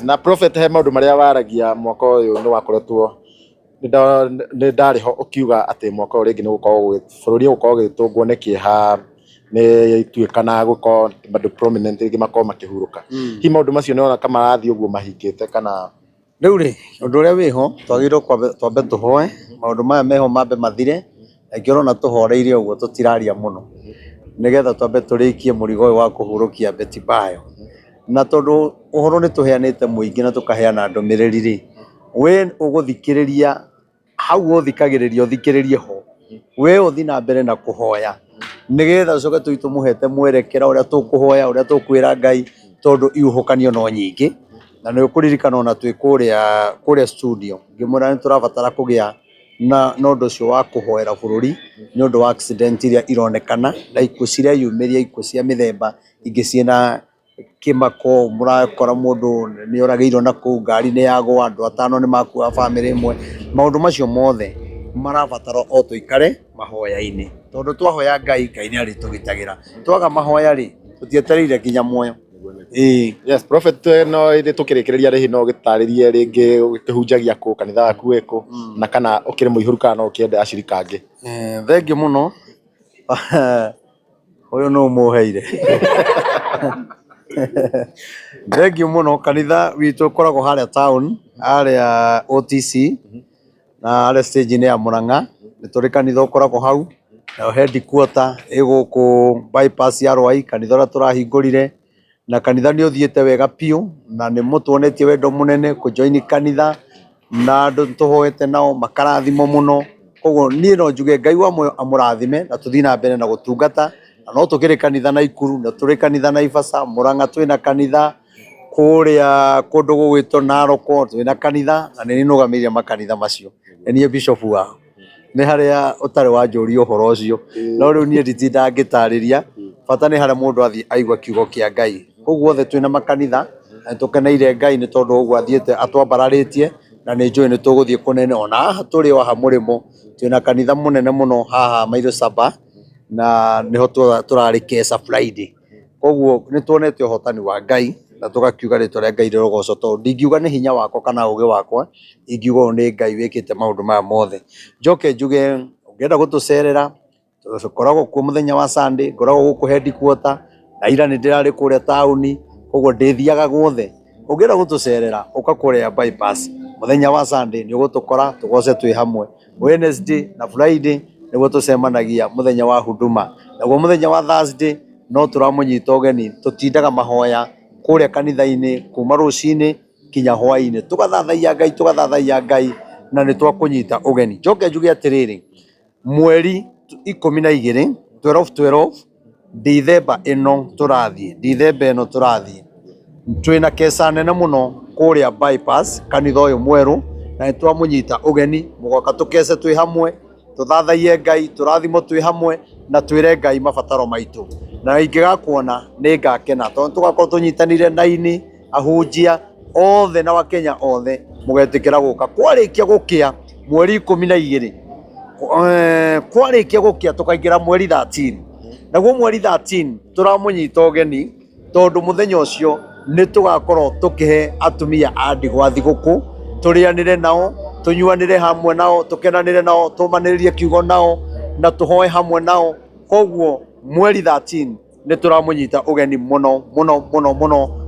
na prophet he maundu maria waragia mwaka uyu ni wakoretwo ni ndari ho ukiuga ati mwaka uyu ringi ni gukorwo bururi gukorwo gitungwo ni kieha ni tuikana gukorwo bado prominent ringi makorwo makihuruka hi maundu macio niona kama arathi uguo mahingite kana riu ri undu uria wiho twagirwo twambe tuhoe maundu maya meho mambe mathire ngirona tuhoreirie uguo tutiraria muno nigetha twambe turikie murigo uyu wa kuhurukia Betty Bayo na tondu uhoro ni tuheanite muingi na tukaheana ndumiriri ri we uguthikiriria hau uthikagiriria uthikiririe ho we uthi na mbere na kuhoya nigetha coke tuitumuhete mwerekera uria tukuhoya uria tukwira Ngai tondu iuhukanio no nyingi na ni ukuririkana ona twi kuria studio ngimura ni turabatara kugia na nondu cio wa kuhoera bururi ni undu wa accident iria ironekana na ikuo ciria yumiria ikuo cia mithemba ingi ciena kimako murakora mundu ni orageirwo na ku ngari ni yagwa andu atano ni makua family imwe maundu macio mothe marabatara o tuikare mahoya-ini tondu twahoya Ngai Ngai ni ari tugitagira twaga mahoya ri tutietereire kinya muoyo yes prophet no iri tukirikiria ri no gitaririe ringi ukihunjagia ku kanitha waku weko na kana ukiri muihuru kana ukienda ashirika angi thengi muno uyu no muheire thengi muno kanitha witu koragwo haria town haria OTC na haria stage ni ya Murang'a ni turi kanitha ukoragwo hau na headquarter iguku bypass ya Rwai kanitha ura turahingurire na kanitha ni uthiete wega piu na ni mutuonetie wendo munene ku join kanitha na andu tuhoete nao makarathimo muno koguo ni no njuge Ngai wa moyo amurathime na tuthina mbere na gutungata na no tukiri kanitha na Ikuru na turi kanitha na Ivasa Murang'a twina kanitha kuria kundu gugwitwo Naroko twina kanitha na ni nugamiria makanitha macio ni bishop wa ni haria utari wanjuria uhoro ucio no riu ni nditinda ngitariria bata ni haria mundu athi aigwa kiugo kia Ngai koguo othe twina makanitha na tukeneire Ngai ni tondu uguo athiete atwambararitie na ni njui ni tuguthie kunene ona haha turi o ha murimo twina kanitha munene muno haha Mairu Saba na niho turari Kesa Friday koguo ni tuonete uhotani wa Ngai na tugakiuga ritwa ria Ngai rirogoco tondu ndingiuga ni hinya wakwa kana uge wakwa ingiuga ni Ngai wikite maundu maya mothe njoke njuge ungienda gutucerera tukoragwo ku muthenya wa Sunday ngoragwo guku headquarter na ira ni ndirari kuria tauni koguo ndithiaga guothe ungienda gutucerera uka kuria bypass muthenya wa Sunday ni ugutukora tugoce twi hamwe Wednesday na Friday niguo tucemanagia muthenya wa huduma naguo muthenya wa Thursday no turamunyita ugeni tutindaga mahoya kuria kanitha-ini kuma rucini kinya hwaini tugathathaia Ngai na ni twakunyita ugeni njoke njuge atiriri mweri 12 12 December ino turathie twina kesa nene muno kuria bypass kanitha uyu mweru na ni twamunyita ugeni mugoka tukese twi hamwe tuthathaie Ngai turathimo twi hamwe na twire Ngai mabataro maitu na ingigakuona ni ngakena tondu tugakorwo tunyitanire naini ahunjia othe na wakenya othe mugetikira guka kwarikia gukia mweri 12 kwarikia gukia tukaingira mweri 13 naguo mweri 13 turamunyita ugeni tondu muthenya ucio ni tugakorwo tukihe atumia a ndigwa thiguku turianire nao tunyuanire hamwe nao tukenanire nao tumaniririe kiugo nao na tuhoe hamwe nao koguo mweri 13 ni turamunyita ugeni muno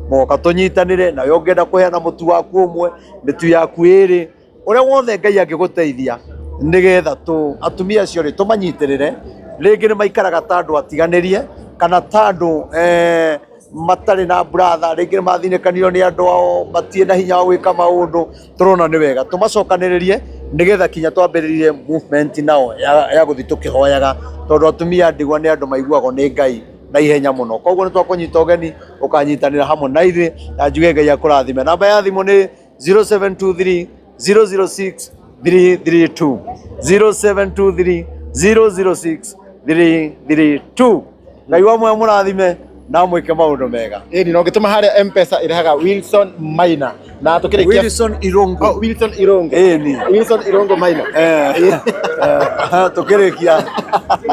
moka tunyitanire na yongenda kuheana mutu waku umwe mitu yaku iri uria wothe Ngai angiguteithia nigetha atumia acio ri tumanyitirire ringi ni maikaraga tandu atiganirie kana tandu matari na brother ringi mathinikanio ni andu ao matie na hinya wa gwika maundu turona ni wega tumacokaniririe nigetha kinya twambiririe movement nao ya guthi tukihoyaga tondu atumia ndigwa ni andu maiguagwo ni Ngai na ihenya muno koguo ni twakunyita ugeni ukanyitanira hamwe na ithuĩ na njuge Ngai akurathime namba ya thimu ni 0723 006 332 0723 006 332 Ngai wa moyo mũrathime na mwike maundu mega ni no ngituma haria M-Pesa irehaga Wilson Maina na tukirikia Wilson Irongo Wilson Irongo ni Wilson Irongo Maina tukirikia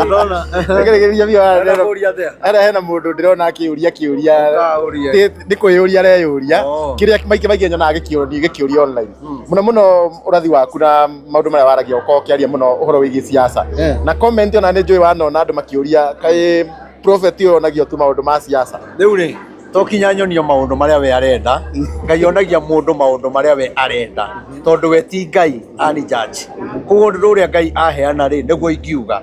ndona tukirikia bia ara hena mundu ndirona akiuria ndi kuyuria areyuria kiria maiki nyonaga gikiuria online muno urathi waku na maundu maria waragia uko kiaria muno uhoro wigi siasa na comment ona ni njui wanona andu makiuria kai prophet yo onagio tu maundu ma siasa riu ri tokinya nyonio maundu maria we arenda ngai onagia mundu maundu maria we arenda tondu we ti ngai ani judge koguo nduria ngai aheana ri niguo ingiuga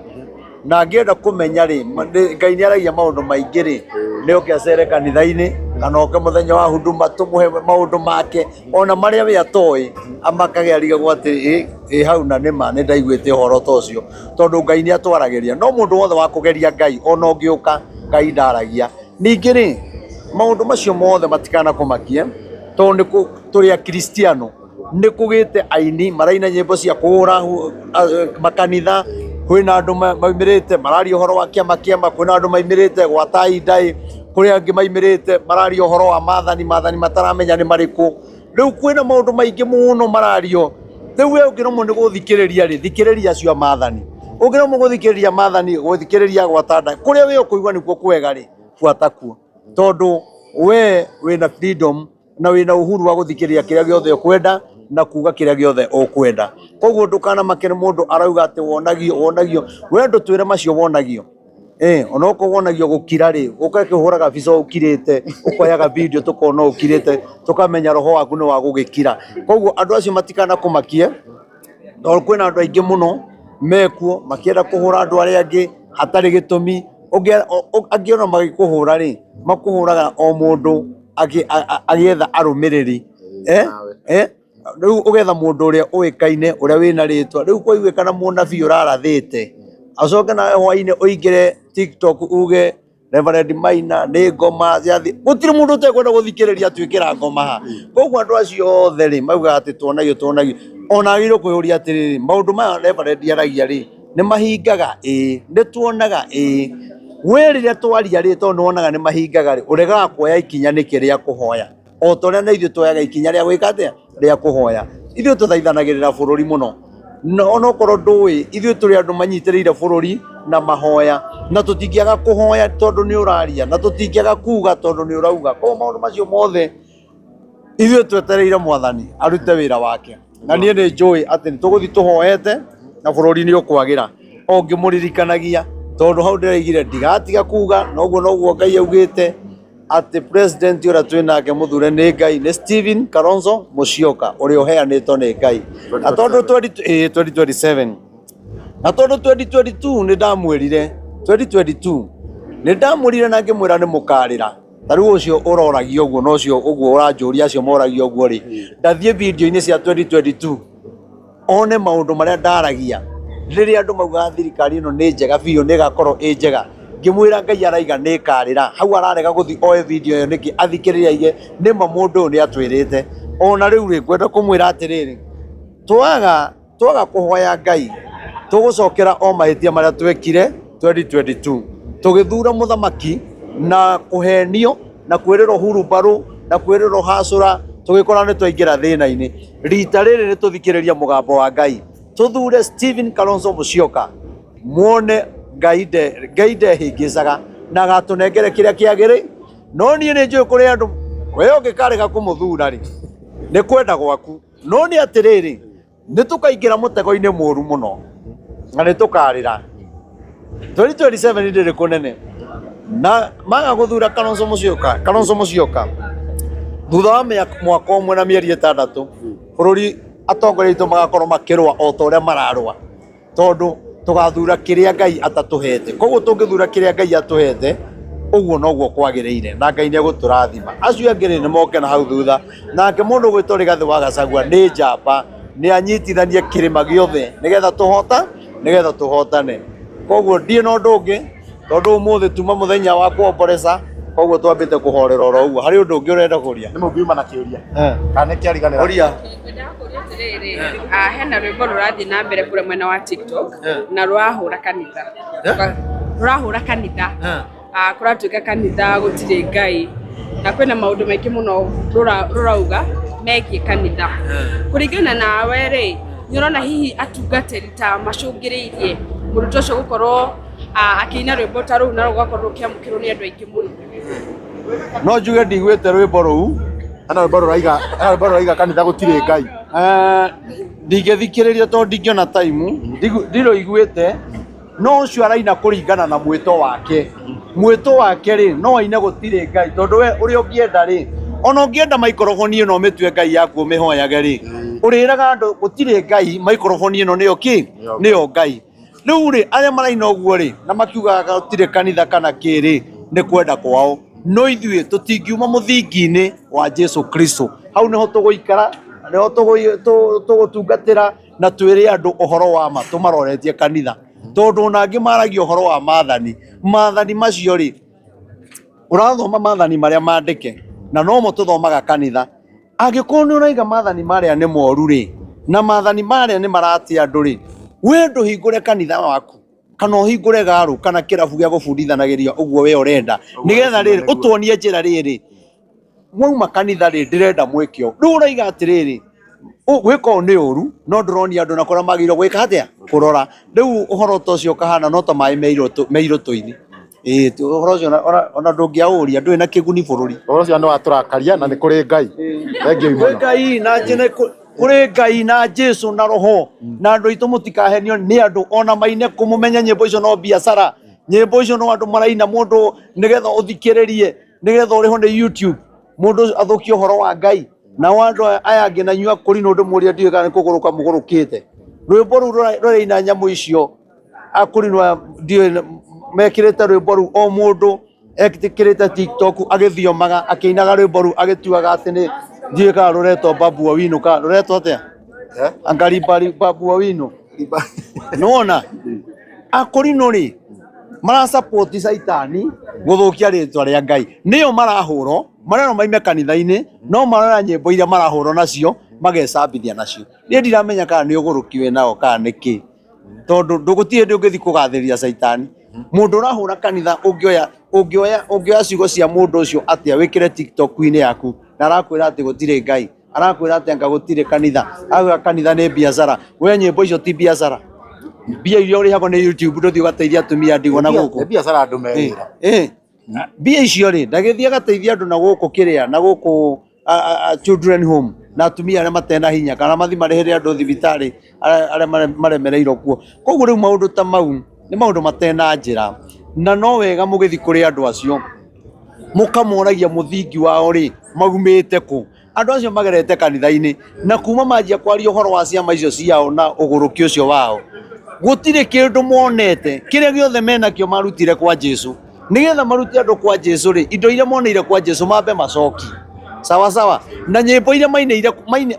na ngienda kumenya ri ngai ni aragia maundu maingi ri ni oke acere kanitha-ini kana oke muthenya wa huduma tumuhe maundu make ona maria we atoi amakage arigagwo ati hau na nima ni ndaiguite horo tocio tondu ngai ni atwaragiria no mundu wothe wa kugeria ngai ona ungiuka ngai ndaragia ningi ri maundu macio mothe matikana kumakie tondu turi a Kristiano ni kugite aini maraina nyimbo cia kuhura makanitha kwina andu maimirite mararia uhoro wa kiama kwina andu maimirite gwata idai kuri angi maimirite mararia uhoro wa mathani mataramenya ni mariku riu kwina maundu maingi muno marario riu we ungiromo ni guthikiriria thikiriria cio mathani ungiromo guthikiriria mathani guthikiriria gwata ndai kuria we ukuigwa nikuo kwega fuata kuo tondu we wina freedom na wina uhuru wa guthikiriria kiria giothe ukwenda na kuga kiria giothe ukwenda koguo ndukana makene mundu arauga ati wonagio we ndutwire macio wonagio onoko wonagio gukira ri ukakihuraga bica ukirite ukoyaga video tukona ukirite tukamenya roho waku ni wa gugikira koguo andu acio matikana kumakie ndo kwina andu aingi muno mekuo makienda kuhura andu aria angi hatari gitumi angiona magikuhura ri makuhuraga o mundu agietha arumiriri riu ugetha mundu uria uikaine uria wina ritwa riu koigwe kana munabii urarathite acoke na hwaine uingire TikTok uge Reverend Maina ni ngoma ciathi gutiri mundu utekwenda guthikiriria twikira ngoma ha koguo andu acio othe ri mauga ati tuonagio ona agiro kuyuria atiriri maundu maya Reverend aragia ri ni mahingaga ni tuonaga we riria twaria ri tondu wonaga ni mahingaga ri uregaga kuoya ikinya nikiria kuhoya o toria na ithu twayaga ikinya ria gwika atia ria kuhoya ithu tuthaithanagirira bururi muno no korwo ndui ithu turi andu manyitirire bururi na mahoya na tutingiaga kuhoya tondu ni uraria na tutingiaga kuga tondu ni urauga ko maundu macio mothe ithu twetereire mwathani arute wira wake na nie ni njui ati tuguthi tuhoete na bururi ni ukwagira ongimuririkanagia tondu hau ndiraigire ndigatiga kuga noguo ngai augite ati president ura twinake muthure ni ngai ni Stephen Kalonzo Musyoka uri uheanitwo ni ngai na tondu 2027 na tondu 2022 ni ndamwirire 2022 ni ndamwirire na ngimwira ni mukarira tariu ucio uroragio uguo no cio uguo uranjuria acio moragio uguo ri ndathie video-ini cia 2022 one maundu maria ndaragia riria andu mauga thirikari ino ni njega biu ni gakorwo njega ngimwira ngai araiga ni karira hau ararega guthi oe video iyo niki athikiririe ni mamundu ni atwirite ona riu ri kwenda kumwira atiriri twaga kuhoya ngai tugucokera o mahitia maria twekire 2022 tugithura muthamaki na kuhenio na kwiriro huru baru na kwiriro hasura tugikora ni twaingira thina-ini rita riri ni tuthikiriria mugambo wa ngai tuthure Stephen Kalonzo Musyoka muone ngai hingicaga na gatunengere kiria kiagiri no nie ni njui kuri andu we ungikarega kumuthura ri ni kwenda gwaku no ni atiriri ni tukaingira mutego-ini muru muno na ni tukarira 2027 ndiri kunene na maga guthura Kalonzo Musyoka thutha wa mwaka umwe na mieri 6 bururi atongoreitwo magakorwo makirwa o ta uria mararwa tondu tugathura kiria ngai atatuhete koguo tungithura kiria ngai atuhete uguo noguo kwagiriire na ngai ni guturathima acio angiri ni moke na hau thutha nake mundu gwitwo Rigathi wa Gachagua ni njamba ni anyitithanie kirima giothe nigetha tuhotane koguo ndie no ndungi tondu umuthi tuma muthenya wa kuomboresa koguo twambite kuhorera oro uguo hari undu ungi urenda kuria ni mungiuma na kiuria kana kiariganira uria hena rwimbo rurathi na mbere kure mwena wa TikTok na rurahura kanitha kuratuika kanitha gutire Ngai na kwina maundu maingi muno rurauga megie kanitha kuringana nawe ri nyorona hihi atungatiri ta macungiriirie mundu ucio gukorwo akiina rwimbo ta ru na rugakorwo kiamukirwo ni andu aingi muno no njuge ndigwite rwimbo ruu ana rwimbo ruraiga kanitha gutire Ngai ndingithikiriria to ndingiona time ndiro iguite no ucio araina kuringana na mwito wake ri no aine gutire Ngai tondu we uri ungienda ri ona ungienda microphone ino mitwe Ngai yaku mihoyage ri uriraga andu gutire Ngai microphone ino niyo niyo Ngai riu ri aria maraina uguo ri na makiugaga gutire kanitha kana kiri ni kwenda kwao no ithuĩ tutingiuma muthingi-ini wa Jesu Kristo hau niho tuguikara niho tugutungatira na twire andu uhoro wa ma tumaroretie kanitha tondu nangi maragia uhoro wa maathani macio ri urathoma maathani maria mandike na no mo tuthomaga kanitha angikorwo ni uraiga maathani maria ni moru ri na maathani maria ni marati andu ri we nduhingure kanitha waku kana uhingure garu kana kirabu gya gubundithanagiria uguo we urenda nigetha riri utuonie njira riri mwauma kanitha ri ndirenda mwikio riu uraiga atiriri gwika ni uru no nduronia andu nakora magiro gwika atia kurora riu uhoro tocio kahana no ta mai meiro tuini uhoro ucio ona ndungiauria ndui na kiguni bururi uhoro ucio no aturakaria na ni kuri Ngai thengio muno Ngai na njene kuri Ngai na Jesu na roho na andu itu mutikahenio ni andu ona maine kumumenya nyimbo icio no biacara nyimbo icio no andu maraina mundu nigetha uthikiririe nigetha uriho ni YouTube mundu athukio horo wa Ngai na wandu aya angi na nyua kuri no ndumuria ndiwe kana kuguruka mugurukite rwimbo ru ruraina nyamu icio akuri no ndiwe mekirite rwimbo ru o mundu ekitikirite TikTok agithiomaga akinaga rwimbo ru agituaga ati ni ndiye ka roreto Babu Owino ka roreto atia angari Babu Owino nona akuri no ri mara support saitani guthukia ritwa ria Ngai niyo marahuro marano maime kanitha-ini no marana nyimbo iria marahuro nacio magecambithia nacio ni ndiramenya kana ni ugurukiwe nao kana niki tondu ndugutie ndungithi kugathiria saitani mundu urahura kanitha ungioya ciugo cia mundu ucio atia wikire TikTok-ini yaku na arakwira ati gutire Ngai arakwira ati anga gutire kanitha aga kanitha ni biacara we nyimbo icio ti biacara bia irio ri hako ni YouTube nduthi ugateithia atumia ndigwa na guku biacara andu merira bia icio ri ndagithia agateithia andu na guku kiria na guku children home na atumia aria matena hinya kana mathi marehere andu thibitari aria maremereirwo kuo koguo riu maundu ta mau ni maundu matena njira na no wega mugithi kuri andu acio mukamoragia muthingi wao ri magumite ku andu acio magerete kanitha-ini na kuma manjia kwaria uhoro wa ciama icio ciao na uguruki ucio wao gutire kindu monete kiria giothe menakio marutire kwa Jesu nigetha maruti andu kwa Jesu ri indo iria moneire kwa Jesu mambe macoki sawa na nyimbo iria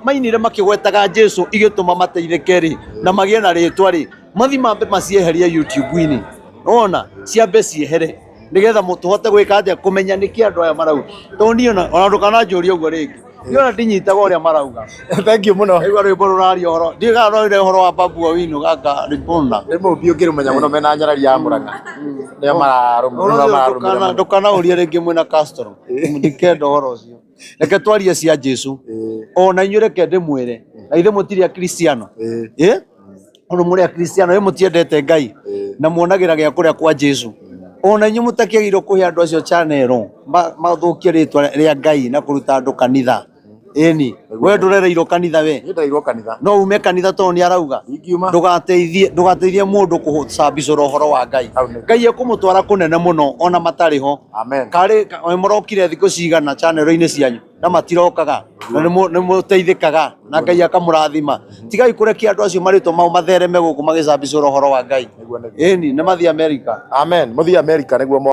mainire makigwetaga Jesu igituma mateithike ri na magie na ritwa ri mathi mambe macieheria YouTube-ini ona ciambe ciehere nigetha mutuhote gwika atia kumenya niki andu aya marau to ona ndukana njuria uguo ringi niona ndinyitaga uria marauga thank you muno igwa rwimbo rurari horo ndiga roire horo wa Babu Owino gaka ripona rimo bio ngirumenya muno mena nyarari ya Murang'a nia mararumira ndukana uria ringi mwina Castro ndikenda horo ucio reke twarie cia Jesu ona inyuĩ reke ndimwire na ithe mutiri a Kristiano ono muri a Kristiano we mutiendete Ngai na muonagira gia kuria kwa Jesu ona inyuĩ mutakiagirwo kuhe andu acio channel mathukie ritwa ria Ngai na kuruta andu kanitha eni we ndurereirwo kanitha we ndereirwo kanitha no ume kanitha to ni arauga ndugateithie mundu kucambicura uhoro wa Ngai Ngai ekumutwara kunene muno ona matariho amen kari morokire thikũ cigana channel-ini cianyu na matirokaga na nĩ muteithikaga na Ngai akamurathima tigai kurekia andu acio maritwo mau mathereme guku magicambicura uhoro wa Ngai eni nĩ mathi America amen muthi America niguo